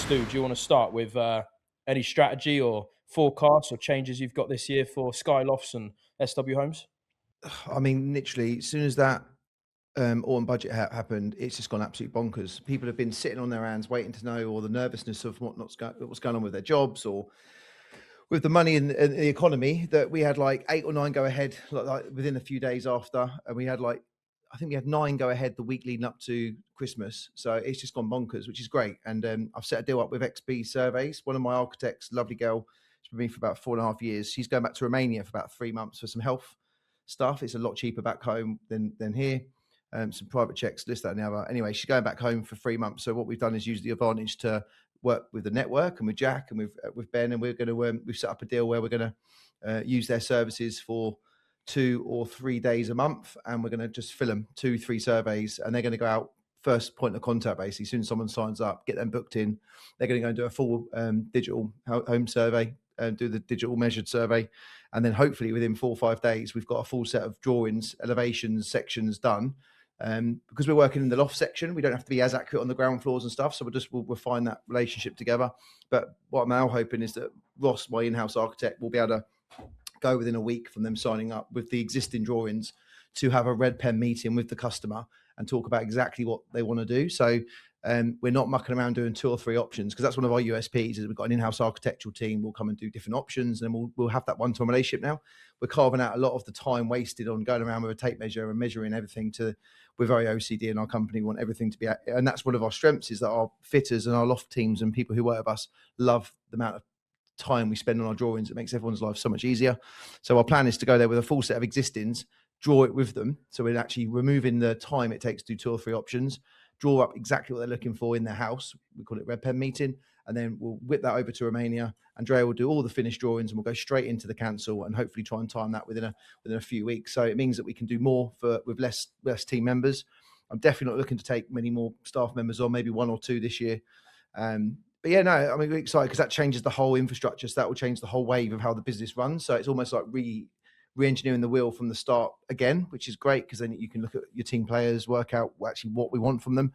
Stu, do you want to start with any strategy or forecasts or changes you've got this year for Sky Lofts and SW Homes? I mean, literally, as soon as that autumn budget happened, it's just gone absolutely bonkers. People have been sitting on their hands waiting to know, or the nervousness of what's going on with their jobs, or with the money in the economy. That we had like 8 or 9 go ahead, like within a few days after, and we had like, I think we had 9 go ahead the week leading up to Christmas. So it's just gone bonkers, which is great. And I've set a deal up with XB Surveys. One of my architects, lovely girl, she's been with me for about 4.5 years. She's going back to Romania for about 3 months for some health stuff. It's a lot cheaper back home than here. Some private checks, this, that, and the other. Anyway, she's going back home for 3 months. So what we've done is use the advantage to work with the network and with Jack and with Ben, and we're going to we've set up a deal where we're going to use their services for 2 or 3 days a month, and we're going to just fill them 2-3 surveys, and they're going to go out first point of contact. Basically, as soon as someone signs up, get them booked in, they're going to go and do a full digital home survey and do the digital measured survey, and then hopefully within 4 or 5 days we've got a full set of drawings, elevations, sections done. Because we're working in the loft section, we don't have to be as accurate on the ground floors and stuff. So we'll find that relationship together. But what I'm now hoping is that Ross, my in-house architect, will be able to go within a week from them signing up with the existing drawings to have a red pen meeting with the customer and talk about exactly what they want to do. So we're not mucking around doing 2 or 3 options, because that's one of our USPs is we've got an in-house architectural team. We'll come and do different options, and we'll have that one-to-one relationship now. We're carving out a lot of the time wasted on going around with a tape measure and measuring everything. We're very OCD in our company. We want everything to be, and that's one of our strengths, is that our fitters and our loft teams and people who work with us love the amount of time we spend on our drawings. It makes everyone's life so much easier. So our plan is to go there with a full set of existings, draw it with them. So we're actually removing the time it takes to do 2 or 3 options, draw up exactly what they're looking for in their house. We call it red pen meeting. And then we'll whip that over to Romania. Andrea will do all the finished drawings, and we'll go straight into the cancel and hopefully try and time that within a few weeks. So it means that we can do more with less team members. I'm definitely not looking to take many more staff members on, maybe 1 or 2 this year. But yeah, no, I mean, we're excited because that changes the whole infrastructure. So that will change the whole wave of how the business runs. So it's almost like re-engineering the wheel from the start again, which is great, because then you can look at your team players, work out actually what we want from them.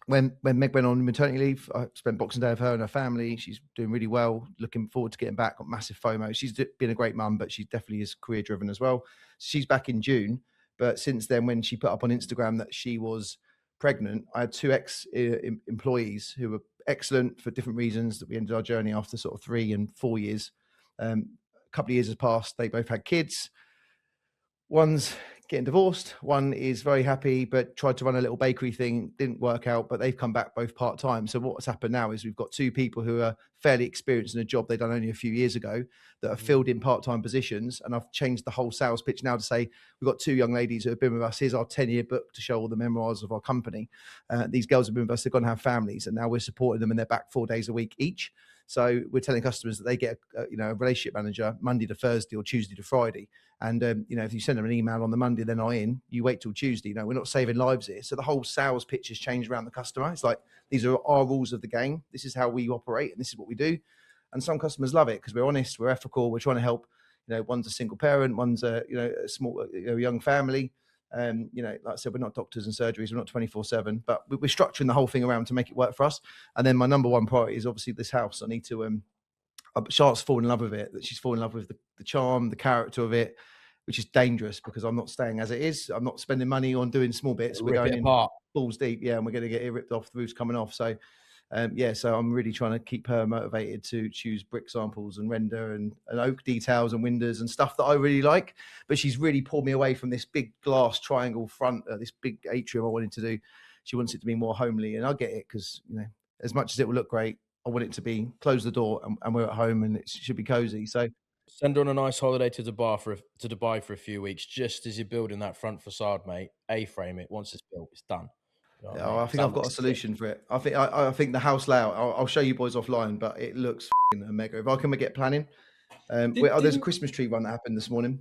When Meg went on maternity leave, I spent Boxing Day with her and her family. She's doing really well. Looking forward to getting back. Got massive FOMO. She's been a great mum, but she definitely is career driven as well. She's back in June. But since then, when she put up on Instagram that she was pregnant, I had 2 employees who were excellent for different reasons, that we ended our journey after sort of 3 and 4 years. A couple of years has passed. They both had kids. One's getting divorced. One is very happy, but tried to run a little bakery thing, didn't work out, but they've come back both part-time. So what's happened now is we've got 2 people who are fairly experienced in a job they've done only a few years ago that are filled in part-time positions. And I've changed the whole sales pitch now to say, we've got 2 young ladies who have been with us. Here's our 10-year book to show all the memoirs of our company. These girls have been with us. They're going to have families, and now we're supporting them, and they're back 4 days a week each. So we're telling customers that they get a relationship manager Monday to Thursday or Tuesday to Friday. And, if you send them an email on the Monday, they're not in, you wait till Tuesday. We're not saving lives here. So the whole sales pitch has changed around the customer. It's like, these are our rules of the game. This is how we operate, and this is what we do. And some customers love it because we're honest, we're ethical, we're trying to help. One's a single parent, one's a small, young family. Like I said, we're not doctors and surgeries, we're not 24/7, but we're structuring the whole thing around to make it work for us. And then my number one priority is obviously this house. I need to, Charlotte's fallen in love with it, that she's fallen in love with the charm, the character of it, which is dangerous because I'm not staying as it is. I'm not spending money on doing small bits. We're going in balls deep. Yeah. And we're going to get it ripped off, the roof's coming off. So, so I'm really trying to keep her motivated to choose brick samples and render and oak details and windows and stuff that I really like. But she's really pulled me away from this big glass triangle front, this big atrium I wanted to do. She wants it to be more homely, and I get it because, as much as it will look great, I want it to be close the door and we're at home and it should be cozy. So send her on a nice holiday to Dubai for a few weeks, just as you're building that front facade, mate. A-frame it. Once it's built, it's done. You know what I mean? I think I've got a solution for it. I think the house layout, I'll show you boys offline, but it looks mega. If I can get planning. There's a Christmas tree run that happened this morning.